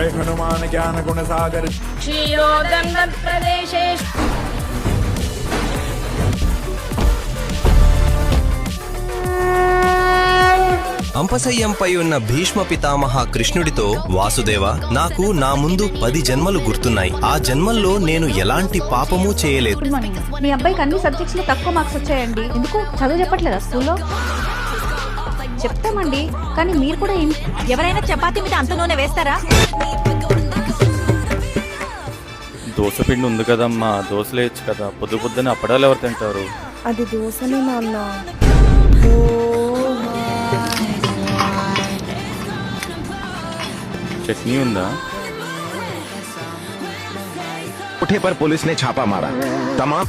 जय हनुमान ज्ञान गुण सागर क्षीरोदंड प्रदेशे అంపశయ్యంపై ఉన్న భీష్మ పితామహ కృష్ణుడితో, వాసుదేవ, నాకు నా ముందు 10 జన్మలు గుర్తున్నాయి. ఆ జన్మల్లో నేను ఎలాంటి పాపమూ చేయలేదు. Good morning. మీ అబ్బాయికి అన్ని సబ్జెక్ట్స్ లో తక్కువ మార్క్స్ వచ్చాయండి. ఎందుకు చదువు చెప్పట్లేదా స్కూల్లో? చెప్తామండి, కానీ మీరు కూడా ఎవరైనా చపాతీ మీద అంత నూనె వేస్తారా? దోశ పిండి ఉంది కదమ్మా, దోశలు వేయచ్చు కదా. పొద్దు పొద్దున్న అప్పడాలు ఎవరు తింటారు? అది దోశనే నాన్న. చట్నీ ఉందా? कोठे पर पुलिस ने छापा मारा। तमाम